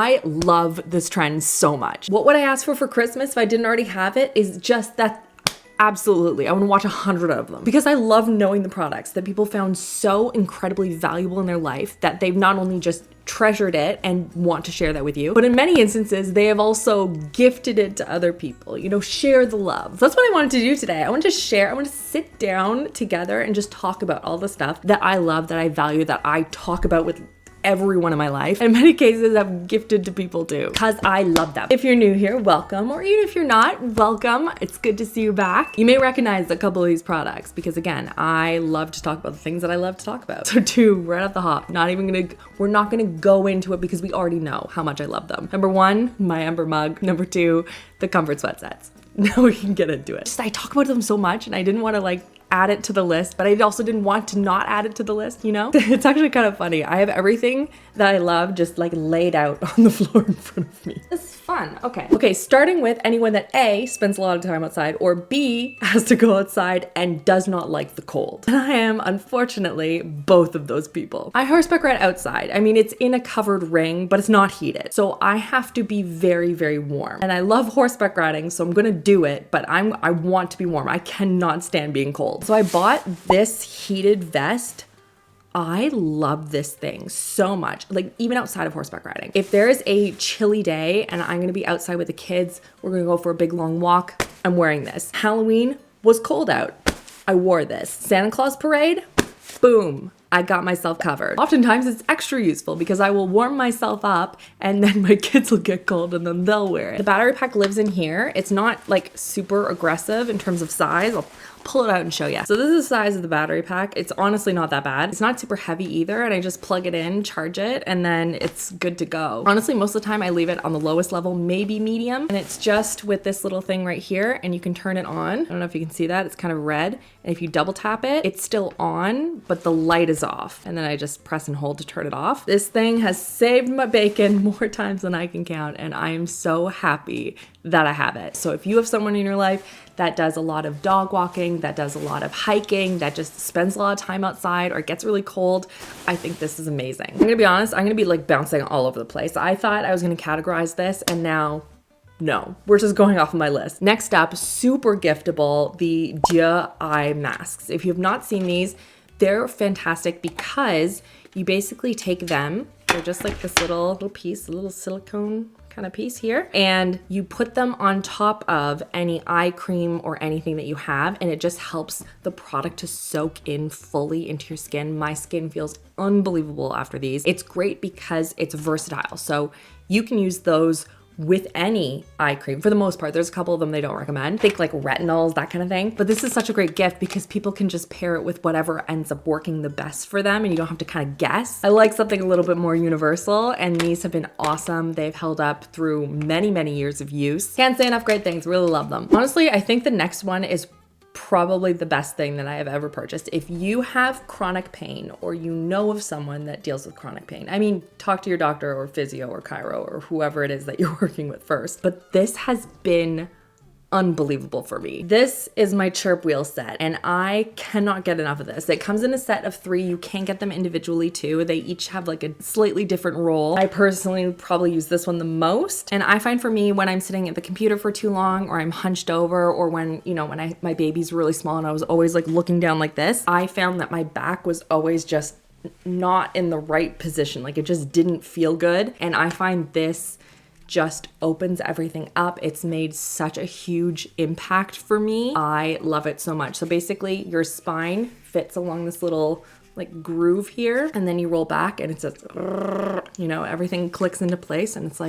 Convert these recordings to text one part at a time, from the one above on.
I love this trend so much. What would I ask for Christmas if I didn't already have it is just that. Absolutely. I want to watch 100 of them because I love knowing the products that people found so incredibly valuable in their life that they've not only just treasured it and want to share that with you, but in many instances, they have also gifted it to other people, you know, share the love. So that's what I wanted to do today. I want to share, I want to sit down together and just talk about all the stuff that I love, that I value, that I talk about with everyone in my life. In many cases, I've gifted to people too, because I love them. If you're new here, welcome. Or even if you're not, welcome. It's good to see you back. You may recognize a couple of these products because again, I love to talk about the things that I love to talk about. So two, right off the hop, we're not gonna go into it because we already know how much I love them. Number one, my Ember Mug. Number two, the Comfrt Sets. Now we can get into it. I talk about them so much and I didn't want to add it to the list, but I also didn't want to not add it to the list, you know? It's actually kind of funny. I have everything that I love just laid out on the floor in front of me. This is fun. Okay, starting with anyone that A, spends a lot of time outside, or B, has to go outside and does not like the cold. And I am, unfortunately, both of those people. I horseback ride outside. I mean, it's in a covered ring, but it's not heated. So I have to be very, very warm. And I love horseback riding, so I'm gonna do it, but I want to be warm. I cannot stand being cold. So I bought this heated vest. I love this thing so much, even outside of horseback riding. If there is a chilly day and I'm gonna be outside with the kids, we're gonna go for a big long walk, I'm wearing this. Halloween was cold out. I wore this. Santa Claus parade, boom. I got myself covered. Oftentimes it's extra useful because I will warm myself up and then my kids will get cold and then they'll wear it. The battery pack lives in here. It's not super aggressive in terms of size. I'll pull it out and show you. So this is the size of the battery pack. It's honestly not that bad. It's not super heavy either, and I just plug it in, charge it, and then it's good to go. Honestly, most of the time I leave it on the lowest level, maybe medium, and it's just with this little thing right here, and you can turn it on. I don't know if you can see that. It's kind of red, and if you double tap it, it's still on, but the light is off, and then I just press and hold to turn it off. This thing has saved my bacon more times than I can count, and I am so happy that I have it. So if you have someone in your life that does a lot of dog walking, that does a lot of hiking, that just spends a lot of time outside or gets really cold, I think this is amazing. I'm gonna be honest, I'm gonna be bouncing all over the place. I thought I was gonna categorize this, and now no, we're just going off of my list. Next up, super giftable, the Dieux Eye masks. If you have not seen these, they're fantastic because you basically take them, they're just this little piece, a little silicone kind of piece here, and you put them on top of any eye cream or anything that you have, and it just helps the product to soak in fully into your skin. My skin feels unbelievable after these. It's great because it's versatile, so you can use those with any eye cream for the most part. There's a couple of them they don't recommend. Think retinols, that kind of thing. But this is such a great gift because people can just pair it with whatever ends up working the best for them and you don't have to kind of guess. I like something a little bit more universal, and these have been awesome. They've held up through many, many years of use. Can't say enough great things. Really love them. Honestly, I think the next one is probably the best thing that I have ever purchased. If you have chronic pain or you know of someone that deals with chronic pain, I mean, talk to your doctor or physio or chiro or whoever it is that you're working with first. But this has been unbelievable for me. This is my Chirp Wheel set, and I cannot get enough of this. It comes in a set of 3. You can get them individually too. They each have a slightly different role. I personally probably use this one the most, and I find for me when I'm sitting at the computer for too long, or I'm hunched over, or when my baby's really small and I was always looking down like this, I found that my back was always just not in the right position. It just didn't feel good, and I find this just opens everything up. It's made such a huge impact for me. I love it so much. So basically your spine fits along this little groove here, and then you roll back and it's just, everything clicks into place, and it's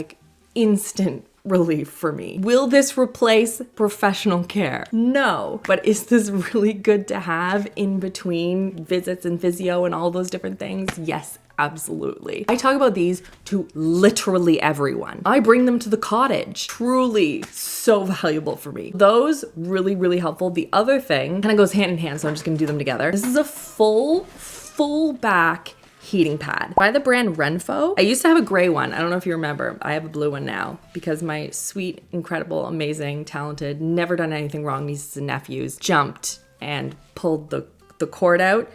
instant relief for me. Will this replace professional care? No, but is this really good to have in between visits and physio and all those different things? Yes, absolutely. I talk about these to literally everyone. I bring them to the cottage. Truly so valuable for me. Those really, really helpful. The other thing kind of goes hand in hand, so I'm just gonna do them together. This is a full back heating pad by the brand Renfo. I used to have a gray one. I don't know if you remember. I have a blue one now because my sweet, incredible, amazing, talented, never done anything wrong nieces and nephews jumped and pulled the cord out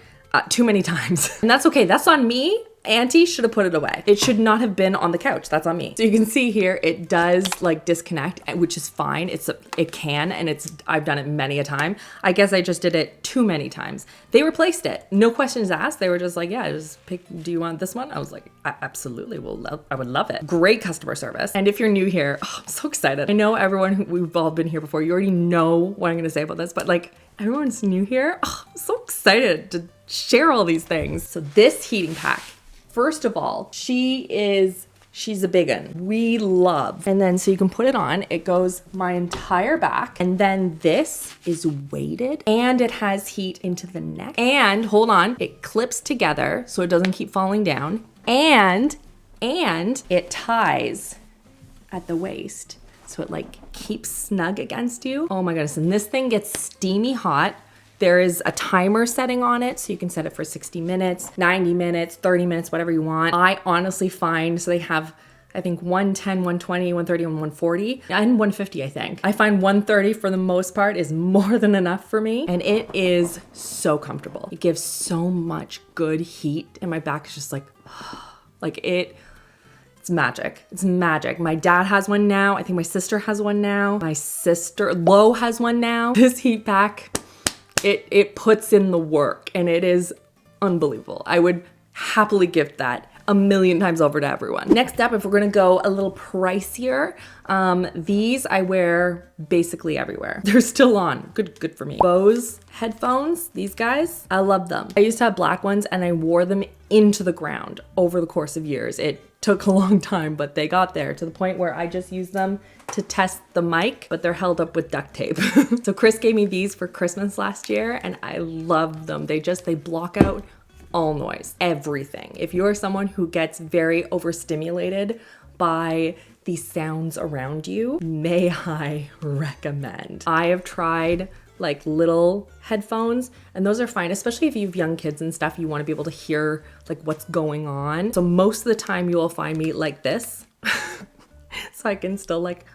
too many times. And that's okay. That's on me. Auntie should have put it away. It should not have been on the couch. That's on me. So you can see here, it does like disconnect, which is fine. It can, and I've done it many a time. I guess I just did it too many times. They replaced it. No questions asked. They were just like, yeah, just pick, do you want this one? I was like, absolutely, I would love it. Great customer service. And if you're new here, I'm so excited. I know everyone, we've all been here before. You already know what I'm gonna say about this, but like everyone's new here. I'm so excited to share all these things. So this heating pack, first of all, she's a big one. We love. And then so you can put it on, it goes my entire back. And then this is weighted and it has heat into the neck. And hold on, it clips together so it doesn't keep falling down. And it ties at the waist. So it like keeps snug against you. Oh my goodness. And this thing gets steamy hot. There is a timer setting on it, so you can set it for 60 minutes, 90 minutes, 30 minutes, whatever you want. I honestly find, so they have, I think 110, 120, 130, and 140, and 150, I think. I find 130 for the most part is more than enough for me, and it is so comfortable. It gives so much good heat, and my back is just like, it's magic. It's magic. My dad has one now. I think my sister has one now. My sister, Lo, has one now. This heat pack, it puts in the work and it is unbelievable. I would happily gift that a million times over to everyone. Next up, if we're gonna go a little pricier, these I wear basically everywhere. They're still on, good for me. Bose headphones, these guys, I love them. I used to have black ones and I wore them into the ground over the course of years. It took a long time, but they got there to the point where I just use them to test the mic, but they're held up with duct tape. So Chris gave me these for Christmas last year and I love them. They block out all noise, everything. If you're someone who gets very overstimulated by the sounds around you, may I recommend. I have tried like little headphones and those are fine, especially if you have young kids and stuff, you want to be able to hear like what's going on. So most of the time you will find me like this so I can still like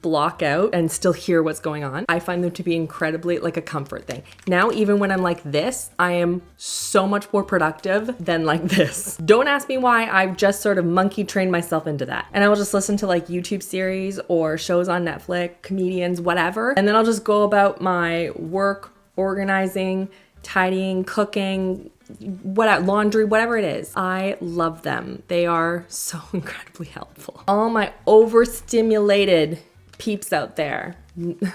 block out and still hear what's going on. I find them to be incredibly like a comfort thing. Now, even when I'm like this, I am so much more productive than like this. Don't ask me why. I've just sort of monkey trained myself into that. And I will just listen to like YouTube series or shows on Netflix, comedians, whatever. And then I'll just go about my work, organizing, tidying, cooking, laundry, whatever it is. I love them. They are so incredibly helpful. All my overstimulated peeps out there,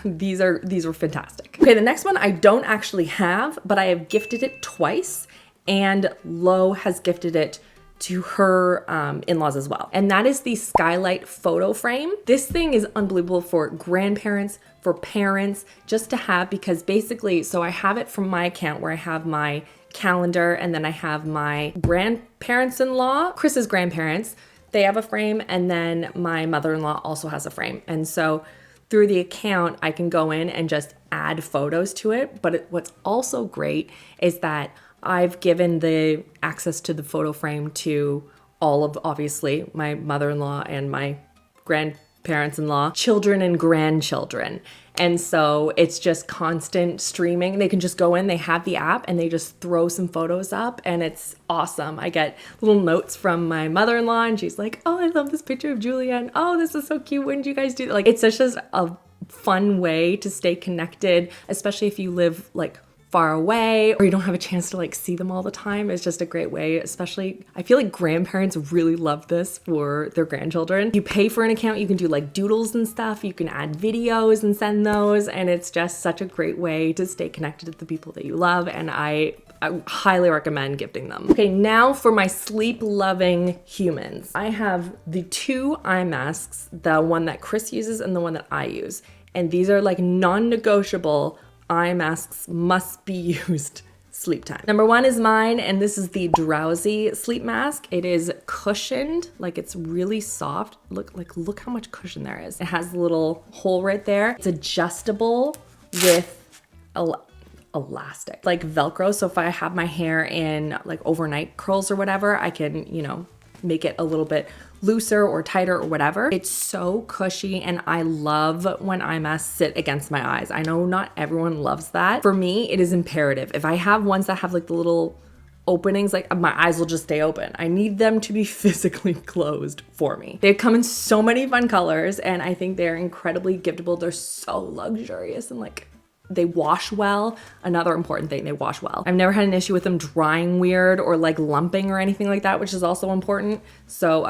these are fantastic. Okay, the next one I don't actually have, but I have gifted it twice and Lo has gifted it to her in-laws as well. And that is the Skylight Photoframe. This thing is unbelievable for grandparents, for parents, just to have, because basically, so I have it from my account where I have my calendar and then I have my grandparents-in-law, Chris's grandparents, they have a frame, and then my mother-in-law also has a frame. And so through the account, I can go in and just add photos to it. But what's also great is that I've given the access to the photo frame to all of, obviously, my mother-in-law and my grandparents-in-law, children and grandchildren. And so it's just constant streaming. They can just go in, they have the app, and they just throw some photos up, and it's awesome. I get little notes from my mother-in-law, and she's like, oh, I love this picture of Julianne. Oh, this is so cute. When did you guys do that? Like, it's such a fun way to stay connected, especially if you live like far away or you don't have a chance to like see them all the time. It's just a great way, especially I feel like grandparents really love this for their grandchildren. You pay for an account, you can do like doodles and stuff, you can add videos and send those, and it's just such a great way to stay connected to the people that you love, and I highly recommend gifting them. Okay, now for my sleep loving humans. I have the two eye masks, the one that Chris uses and the one that I use, and these are like non-negotiable eye masks, must be used sleep time. Number one is mine, and this is the Drowsy sleep mask. It is cushioned, like it's really soft. Look how much cushion there is. It has a little hole right there. It's adjustable with elastic, like Velcro. So if I have my hair in like overnight curls or whatever, I can, you know, make it a little bit looser or tighter or whatever. It's so cushy, and I love when eye masks sit against my eyes. I know not everyone loves that. For me, it is imperative. If I have ones that have like the little openings, like my eyes will just stay open. I need them to be physically closed for me. They come in so many fun colors, and I think they're incredibly giftable. They're so luxurious and like they wash well. Another important thing, they wash well. I've never had an issue with them drying weird or like lumping or anything like that, which is also important. So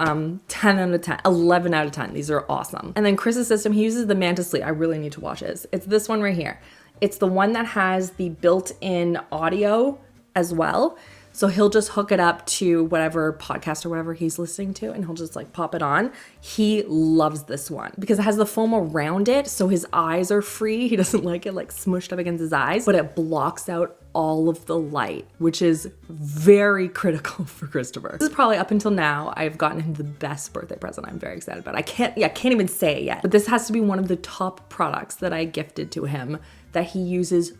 10 out of 10, 11 out of 10. These are awesome. And then Chris's system, he uses the Manta Sleep. I really need to watch his. It's this one right here. It's the one that has the built-in audio as well. So he'll just hook it up to whatever podcast or whatever he's listening to, and he'll just like pop it on. He loves this one because it has the foam around it, so his eyes are free. He doesn't like it like smushed up against his eyes, but it blocks out all of the light, which is very critical for Christopher. This is probably, up until now, I've gotten him the best birthday present. I'm very excited about it. I can't even say it yet, but this has to be one of the top products that I gifted to him that he uses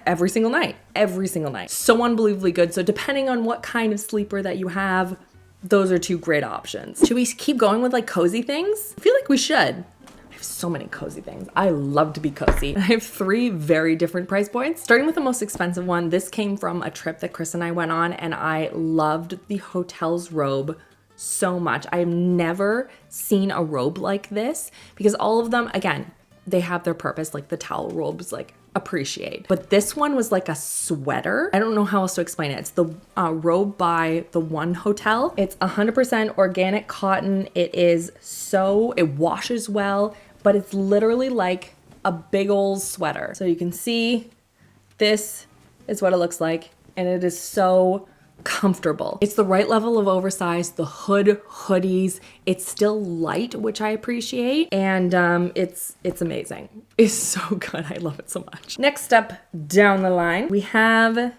every single night. So unbelievably good. So depending on what kind of sleeper that you have, those are two great options. Should we keep going with like cozy things? I feel like we should. I have so many cozy things. I love to be cozy. I have 3 very different price points. Starting with the most expensive one, this came from a trip that Chris and I went on, and I loved the Hotel's Robe so much. I have never seen a robe like this because all of them, again, they have their purpose. Like the towel robes, like appreciate. But this one was like a sweater. I don't know how else to explain it. It's the robe by the One Hotel. It's 100% organic cotton. It washes well, but it's literally like a big old sweater. So you can see this is what it looks like, and it is so comfortable. It's the right level of oversized, the hoodies. It's still light, which I appreciate, and it's amazing. It's so good. I love it so much. Next up down the line, we have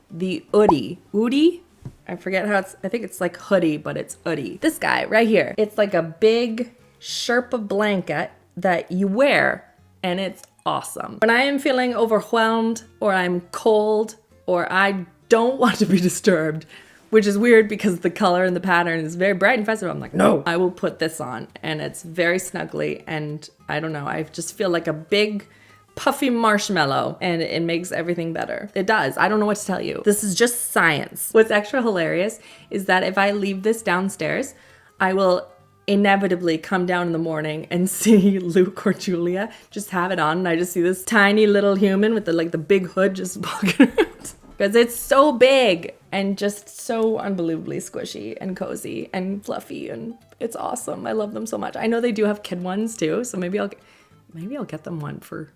the Oodie. Oodie? I forget how I think it's like hoodie, but it's Oodie. This guy right here. It's like a big Sherpa blanket that you wear, and it's awesome. When I am feeling overwhelmed, or I'm cold, or I don't want to be disturbed, which is weird because the color and the pattern is very bright and festive. I'm like, no, I will put this on, and it's very snuggly, and I don't know, I just feel like a big puffy marshmallow, and it makes everything better. It does. I don't know what to tell you. This is just science. What's extra hilarious is that if I leave this downstairs, I will inevitably come down in the morning and see Luke or Julia just have it on, and I just see this tiny little human with the big hood just walking around. Because it's so big and just so unbelievably squishy and cozy and fluffy, and it's awesome. I love them so much. I know they do have kid ones too, so maybe I'll get them one for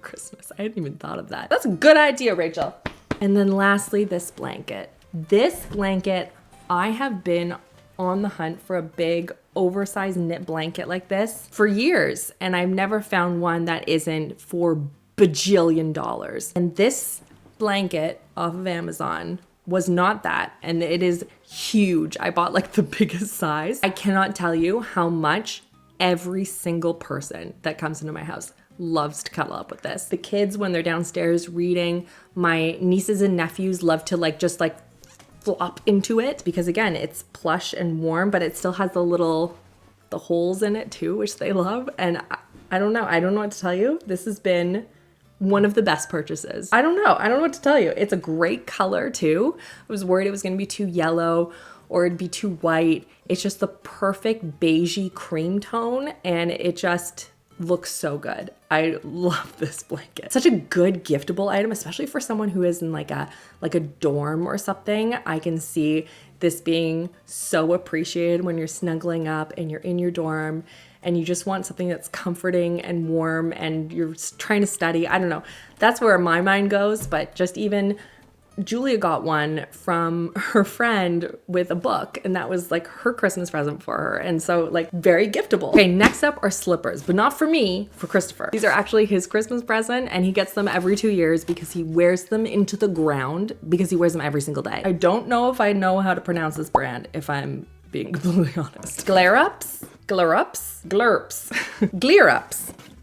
Christmas. I hadn't even thought of that. That's a good idea, Rachel. And then lastly, this blanket. This blanket, I have been on the hunt for a big oversized knit blanket like this for years, and I've never found one that isn't $4 bajillion. And this blanket off of Amazon was not that, and it is huge. I bought like the biggest size. I cannot tell you how much every single person that comes into my house loves to cuddle up with this. The kids, when they're downstairs reading, my nieces and nephews love to just flop into it because, again, it's plush and warm, but it still has the holes in it too, which they love. And I don't know what to tell you. This has been one of the best purchases. I don't know what to tell you. It's a great color too. I was worried it was going to be too yellow or it'd be too white. It's just the perfect beigey cream tone, and it just looks so good. I love this blanket. Such a good giftable item, especially for someone who is in like a dorm or something. I can see this being so appreciated when you're snuggling up and you're in your dorm and you just want something that's comforting and warm and you're trying to study. I don't know. That's where my mind goes. But just even Julia got one from her friend with a book, and that was like her Christmas present for her. And so very giftable. Okay, next up are slippers, but not for me, for Christopher. These are actually his Christmas present, and he gets them every 2 years because he wears them into the ground because he wears them every single day. I don't know if I know how to pronounce this brand, if I'm being completely honest. Glerups? Glerups.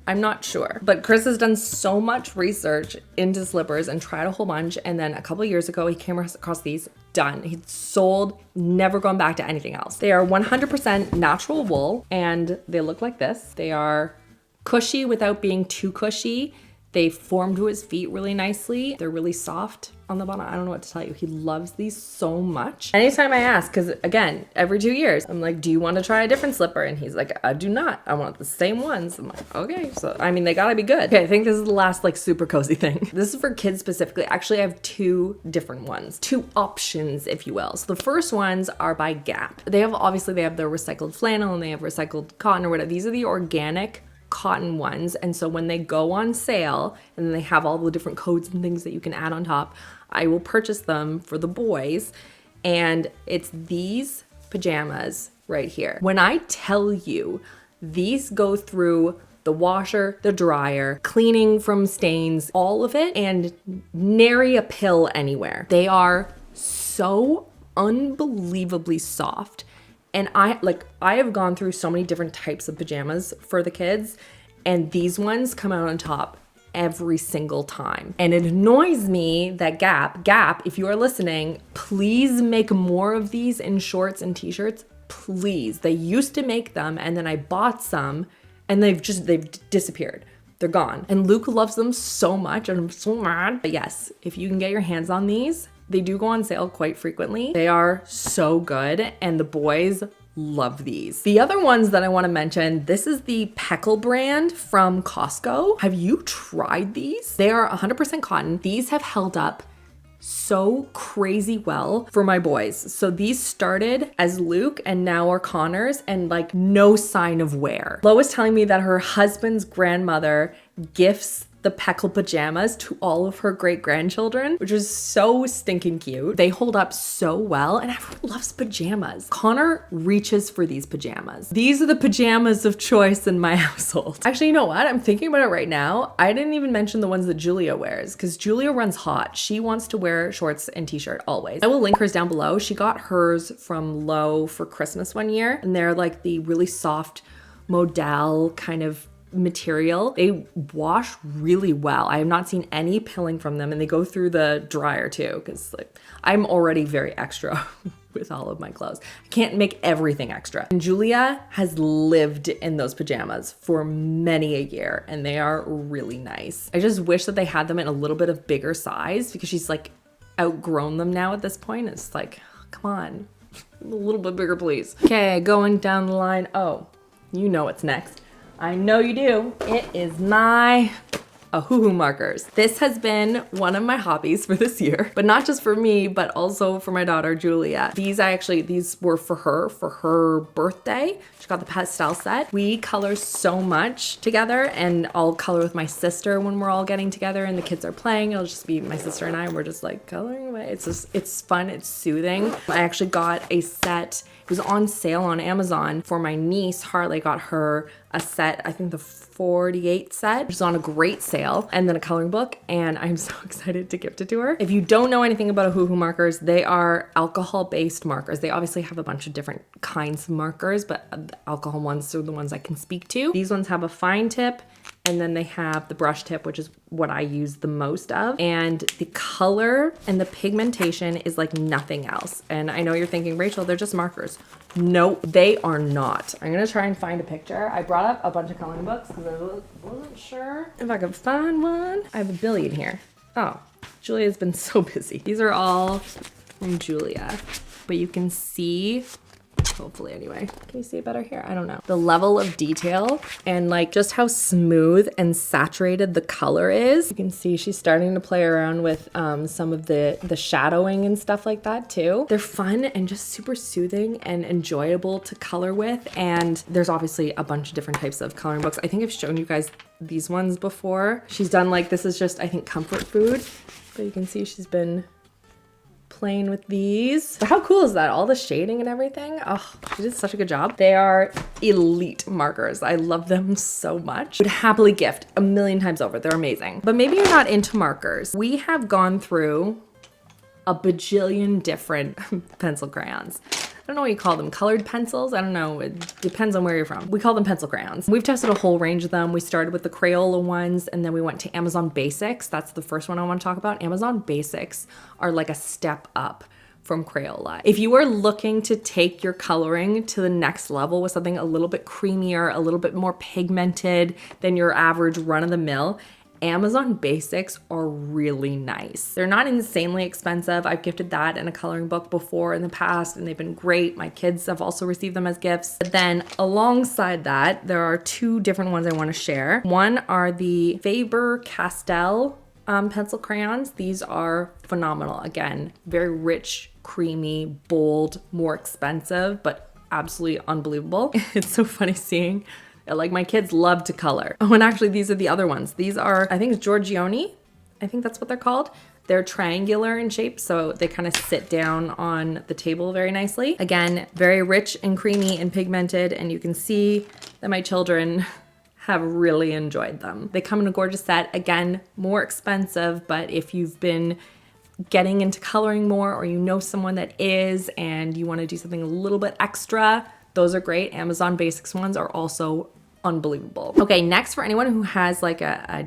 I'm not sure, but Chris has done so much research into slippers and tried a whole bunch. And then a couple years ago, he came across these, done. He sold, never gone back to anything else. They are 100% natural wool, and they look like this. They are cushy without being too cushy. They form to his feet really nicely. They're really soft on the bottom. I don't know what to tell you. He loves these so much. Anytime I ask, because again, every 2 years, I'm like, do you want to try a different slipper? And he's like, I do not. I want the same ones. I'm like, okay. So, I mean, they gotta be good. Okay, I think this is the last like super cozy thing. This is for kids specifically. Actually, I have 2 different ones. 2 options, if you will. So the first ones are by Gap. They have, obviously they have the recycled flannel and they have recycled cotton or whatever. These are the organic cotton ones, and so when they go on sale and then they have all the different codes and things that you can add on top, I will purchase them for the boys. And it's these pajamas right here. When I tell you these go through the washer, the dryer, cleaning from stains, all of it, and nary a pill anywhere. They are so unbelievably soft. And I have gone through so many different types of pajamas for the kids, and these ones come out on top every single time. And it annoys me that Gap, if you are listening, please make more of these in shorts and t-shirts, please. They used to make them, and then I bought some, and they've disappeared. They're gone. And Luke loves them so much, and I'm so mad. But yes, if you can get your hands on these, they do go on sale quite frequently. They are so good, and the boys love these. The other ones that I want to mention, this is the Pekkle brand from Costco. Have you tried these? They are 100% cotton. These have held up so crazy well for my boys. So these started as Luke and now are Connor's, and like no sign of wear. Lo was telling me that her husband's grandmother gifts the Pekkle pajamas to all of her great grandchildren, which is so stinking cute. They hold up so well, and everyone loves pajamas. Connor reaches for these pajamas. These are the pajamas of choice in my household. Actually, you know what? I'm thinking about it right now. I didn't even mention the ones that Julia wears, because Julia runs hot. She wants to wear shorts and t-shirt always. I will link hers down below. She got hers from Lo for Christmas one year, and they're like the really soft modal kind of material. They wash really well. I have not seen any pilling from them, and they go through the dryer too, because like I'm already very extra with all of my clothes. I can't make everything extra. And Julia has lived in those pajamas for many a year, and they are really nice. I just wish that they had them in a little bit of bigger size, because she's like outgrown them now at this point. It's like, come on, a little bit bigger, please. Okay, going down the line. Oh, you know what's next. I know you do. It is my Ohuhu Markers. This has been one of my hobbies for this year, but not just for me, but also for my daughter, Julia. These were for her birthday. She got the pastel set. We color so much together, and I'll color with my sister when we're all getting together and the kids are playing. It'll just be my sister and I, and we're just like coloring away. It's fun, it's soothing. I actually got a set. It was on sale on Amazon for my niece. Harley got her a set, I think the 48 set, which is on a great sale, and then a coloring book, and I'm so excited to gift it to her. If you don't know anything about Ohuhu Markers, they are alcohol-based markers. They obviously have a bunch of different kinds of markers, but the alcohol ones are the ones I can speak to. These ones have a fine tip, and then they have the brush tip, which is what I use the most of. And the color and the pigmentation is like nothing else. And I know you're thinking, Rachel, they're just markers. No, they are not. I'm gonna try and find a picture. I brought up a bunch of coloring books because I wasn't sure if I could find one. I have a billion here. Oh, Julia's been so busy. These are all from Julia, but you can see, hopefully anyway. Can you see it better here? I don't know. The level of detail and like just how smooth and saturated the color is. You can see she's starting to play around with some of the shadowing and stuff like that too. They're fun and just super soothing and enjoyable to color with. And there's obviously a bunch of different types of coloring books. I think I've shown you guys these ones before. She's done like, this is just, I think, comfort food, but you can see she's been playing with these. But how cool is that? All the shading and everything. Oh, she did such a good job. They are elite markers. I love them so much. Would happily gift a million times over. They're amazing. But maybe you're not into markers. We have gone through a bajillion different pencil crayons. I don't know what you call them, colored pencils? I don't know, it depends on where you're from. We call them pencil crayons. We've tested a whole range of them. We started with the Crayola ones, and then we went to Amazon Basics. That's the first one I want to talk about. Amazon Basics are like a step up from Crayola. If you are looking to take your coloring to the next level with something a little bit creamier, a little bit more pigmented than your average run-of-the-mill, Amazon basics are really nice. They're not insanely expensive. I've gifted that and a coloring book before in the past, and they've been great. My kids have also received them as gifts. But then alongside that, there are two different ones I want to share. One are the Faber Castell pencil crayons. These are phenomenal. Again, very rich, creamy, bold, more expensive, but absolutely unbelievable. It's so funny seeing, like, my kids love to color. Oh, and actually these are the other ones. These are, I think it's Giorgione. I think that's what they're called. They're triangular in shape, so they kind of sit down on the table very nicely. Again, very rich and creamy and pigmented, and you can see that my children have really enjoyed them. They come in a gorgeous set. Again, more expensive, but if you've been getting into coloring more, or you know someone that is and you want to do something a little bit extra, those are great. Amazon Basics ones are also unbelievable. Okay, next, for anyone who has like a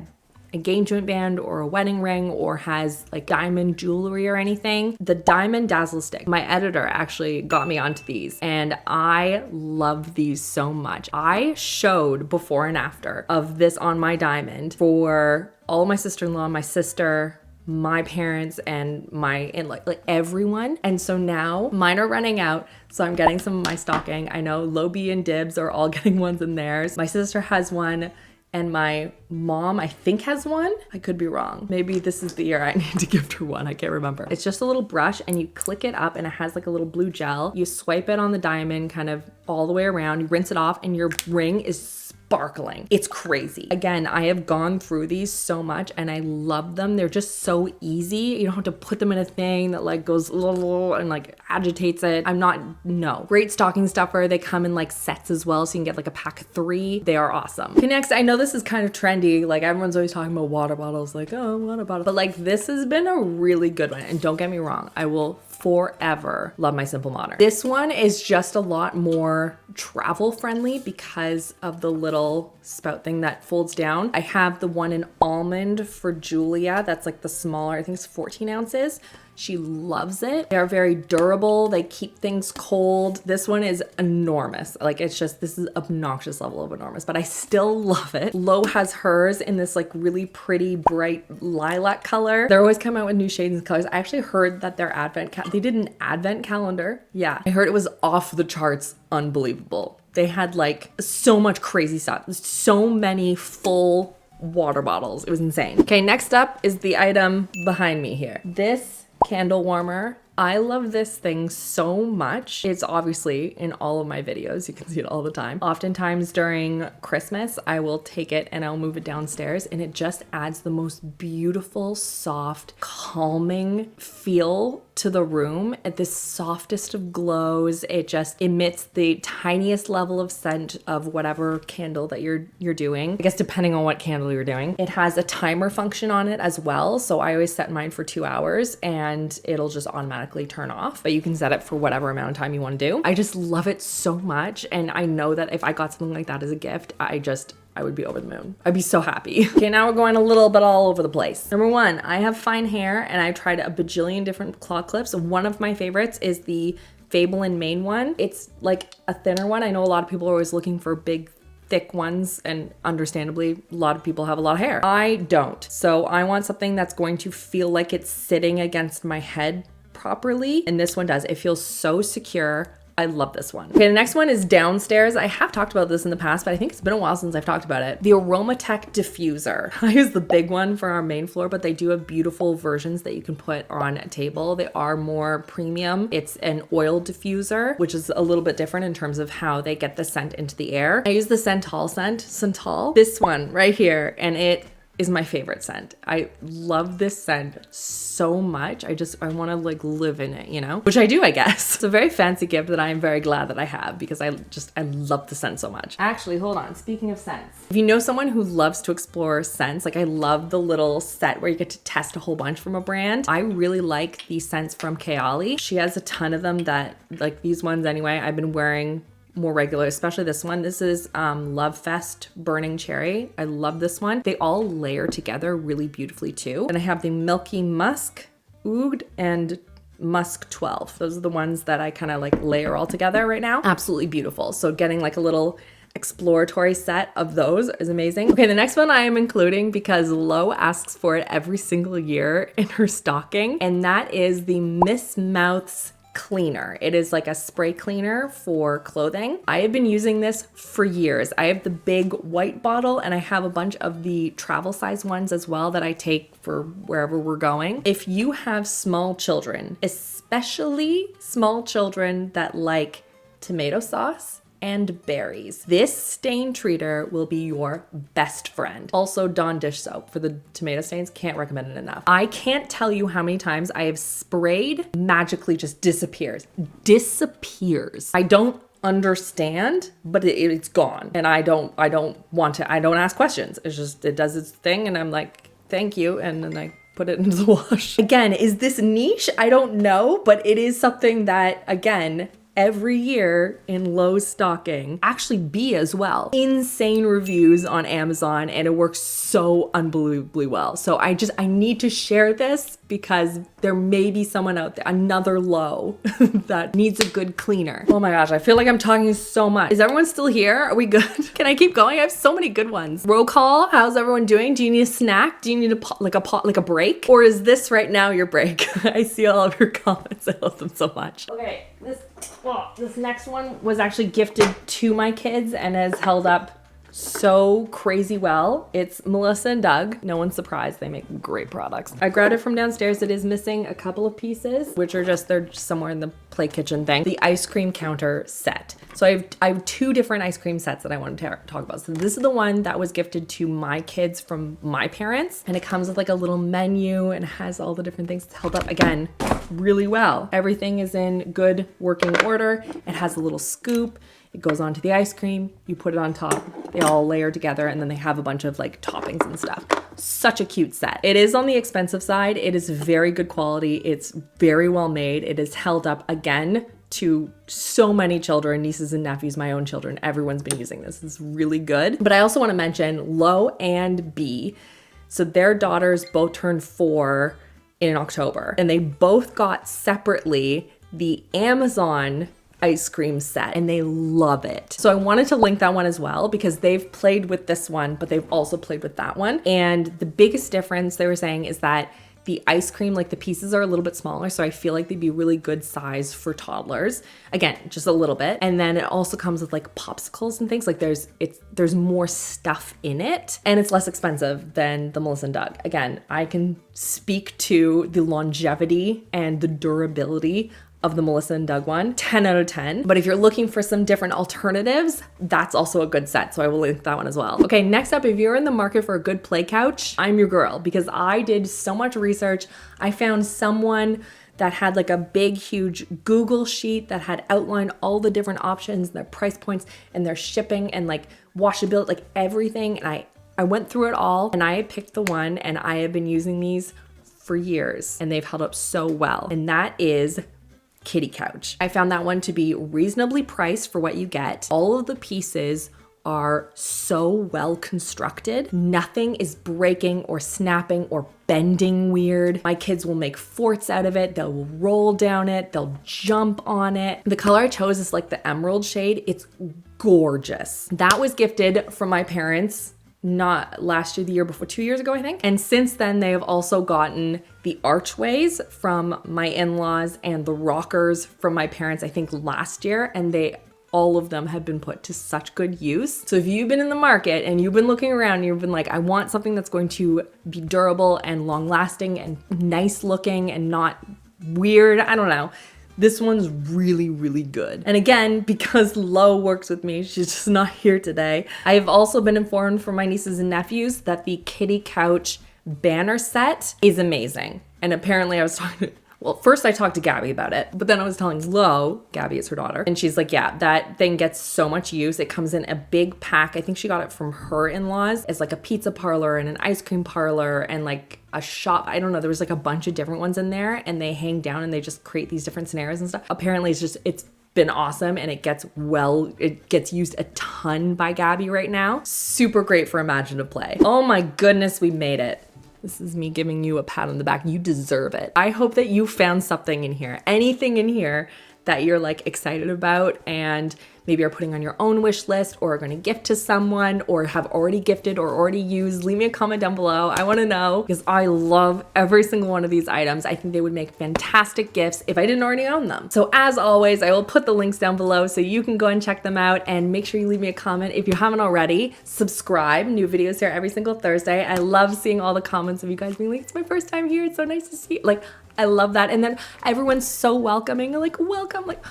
engagement band or a wedding ring, or has like diamond jewelry or anything, the diamond Dazzle stick. My editor actually got me onto these and I love these so much. I showed before and after of this on my diamond for all of my sister-in-law, my sister, my parents, and like everyone. And so now mine are running out, so I'm getting some of my stocking. I know Lobie and Dibs are all getting ones in theirs. My sister has one, and my mom, I think, has one. I could be wrong. Maybe this is the year I need to gift her one. I can't remember. It's just a little brush and you click it up and it has like a little blue gel. You swipe it on the diamond kind of all the way around. You rinse it off and your ring is sparkling. It's crazy. Again, I have gone through these so much and I love them. They're just so easy. You don't have to put them in a thing that like goes and like agitates it. No. Great stocking stuffer. They come in like sets as well, so you can get like a pack of 3. They are awesome. Okay, next, I know this is kind of trendy. Like everyone's always talking about water bottles, like, oh, water bottle. But like this has been a really good one. And don't get me wrong, I will forever love my Simple Modern. This one is just a lot more travel friendly because of the little spout thing that folds down. I have the one in almond for Julia. That's like the smaller, I think it's 14 ounces. She loves it. They're very durable. They keep things cold. This one is enormous. Like it's just, this is obnoxious level of enormous, but I still love it. Lo has hers in this like really pretty bright lilac color. They're always coming out with new shades and colors. I actually heard that their they did an advent calendar. Yeah, I heard it was off the charts, unbelievable. They had like so much crazy stuff. So many full water bottles. It was insane. Okay, next up is the item behind me here. This candle warmer. I love this thing so much. It's obviously in all of my videos. You can see it all the time. Oftentimes during Christmas, I will take it and I'll move it downstairs, and it just adds the most beautiful, soft, calming feel to the room at the softest of glows. It just emits the tiniest level of scent of whatever candle that you're doing. I guess depending on what candle you're doing. It has a timer function on it as well. So I always set mine for 2 hours and it'll just automatically turn off, but you can set it for whatever amount of time you want to do. I just love it so much. And I know that if I got something like that as a gift, I would be over the moon. I'd be so happy. Okay, now we're going a little bit all over the place. Number 1, I have fine hair and I tried a bajillion different claw clips. One of my favorites is the Fable and Maine one. It's like a thinner one. I know a lot of people are always looking for big, thick ones, and understandably, a lot of people have a lot of hair. I don't. So I want something that's going to feel like it's sitting against my head properly, and this one does. It feels so secure. I love this one. Okay, the next one is downstairs. I have talked about this in the past, but I think it's been a while since I've talked about it. The Aromatech Diffuser. I use the big one for our main floor, but they do have beautiful versions that you can put on a table. They are more premium. It's an oil diffuser, which is a little bit different in terms of how they get the scent into the air. I use the Santal. This one right here, and it is my favorite scent. I love this scent so much. I want to like live in it, you know, which I do, I guess. It's a very fancy gift that I am very glad that I have because I love the scent so much. Actually, hold on. Speaking of scents, if you know someone who loves to explore scents, like I love the little set where you get to test a whole bunch from a brand. I really like these scents from Kayali. She has a ton of them that, like these ones anyway, I've been wearing more regular, especially this one. This is Lovefest Burning Cherry. I love this one. They all layer together really beautifully too. And I have the Milky Musk, Oud, and Musk 12. Those are the ones that I kind of like layer all together right now. Absolutely beautiful. So getting like a little exploratory set of those is amazing. Okay, the next one I am including because Lo asks for it every single year in her stocking, and that is the Miss Mouth's cleaner. It is like a spray cleaner for clothing. I have been using this for years. I have the big white bottle and I have a bunch of the travel size ones as well that I take for wherever we're going. If you have small children, especially small children that like tomato sauce and berries, this stain treater will be your best friend. Also Dawn dish soap for the tomato stains, can't recommend it enough. I can't tell you how many times I have sprayed, magically just disappears. I don't understand, but it's gone. And I don't ask questions. It's just, it does its thing and I'm like, thank you. And then I put it into the wash. Again, is this niche? I don't know, but it is something that, again, every year in Lowe's stocking, actually B as well. Insane reviews on Amazon and it works so unbelievably well. So I need to share this because there may be someone out there, another Lowe that needs a good cleaner. Oh my gosh, I feel like I'm talking so much. Is everyone still here? Are we good? Can I keep going? I have so many good ones. Roll call, how's everyone doing? Do you need a snack? Do you need a break? Or is this right now your break? I see all of your comments. I love them so much. Okay, this next one was actually gifted to my kids and has held up so crazy well. It's Melissa and Doug. No one's surprised. They make great products. I grabbed it from downstairs. It is missing a couple of pieces, which are they're just somewhere in the play kitchen thing. The ice cream counter set. So I have two different ice cream sets that I want to talk about. So this is the one that was gifted to my kids from my parents. And it comes with like a little menu and has all the different things. It's held up again really well. Everything is in good working order. It has a little scoop. It goes onto the ice cream, you put it on top, they all layer together, and then they have a bunch of like toppings and stuff. Such a cute set. It is on the expensive side. It is very good quality. It's very well made. It is held up again to so many children, nieces and nephews, my own children. Everyone's been using this. It's really good. But I also want to mention Lo and B. So their daughters both turned 4 in October, and they both got separately the Amazon ice cream set and they love it. So I wanted to link that one as well because they've played with this one, but they've also played with that one. And the biggest difference they were saying is that the ice cream, like the pieces are a little bit smaller. So I feel like they'd be really good size for toddlers. Again, just a little bit. And then it also comes with like popsicles and things. Like there's more stuff in it and it's less expensive than the Melissa and Doug. Again, I can speak to the longevity and the durability of the Melissa and Doug one, 10 out of 10. But if you're looking for some different alternatives, that's also a good set. So I will link that one as well. Okay, next up, if you're in the market for a good play couch, I'm your girl because I did so much research. I found someone that had like a big, huge Google sheet that had outlined all the different options, their price points and their shipping and like washability, like everything. And I went through it all and I picked the one and I have been using these for years and they've held up so well. And that is Kiddie couch. I found that one to be reasonably priced for what you get. All of the pieces are so well constructed. Nothing is breaking or snapping or bending weird. My kids will make forts out of it. They'll roll down it. They'll jump on it. The color I chose is like the emerald shade. It's gorgeous. That was gifted from my parents not last year, the year before, 2 years ago, I think. And since then, they have also gotten the archways from my in-laws and the rockers from my parents, I think last year, and all of them have been put to such good use. So if you've been in the market and you've been looking around and you've been like, I want something that's going to be durable and long lasting and nice looking and not weird, I don't know. This one's really, really good. And again, because Lo works with me, she's just not here today. I have also been informed from my nieces and nephews that the Kiddie couch banner set is amazing. And apparently I was talking well, first I talked to Gabby about it, but then I was telling Lo, Gabby is her daughter, and she's like, yeah, that thing gets so much use. It comes in a big pack. I think she got it from her in-laws. It's like a pizza parlor and an ice cream parlor and like a shop. I don't know. There was like a bunch of different ones in there and they hang down and they just create these different scenarios and stuff. Apparently it's been awesome and it gets used a ton by Gabby right now. Super great for imaginative play. Oh my goodness, we made it. This is me giving you a pat on the back. You deserve it. I hope that you found something in here, anything in here that you're like excited about and maybe are putting on your own wish list or are going to gift to someone or have already gifted or already used, leave me a comment down below. I want to know because I love every single one of these items. I think they would make fantastic gifts if I didn't already own them. So as always, I will put the links down below so you can go and check them out, and make sure you leave me a comment if you haven't already. Subscribe, new videos here every single Thursday. I love seeing all the comments of you guys being like, it's my first time here, it's so nice to see you. Like, I love that. And then everyone's so welcoming, like, welcome, like,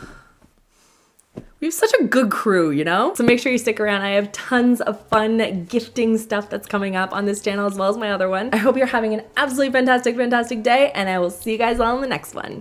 we have such a good crew, you know? So make sure you stick around. I have tons of fun gifting stuff that's coming up on this channel as well as my other one. I hope you're having an absolutely fantastic, fantastic day, and I will see you guys all in the next one.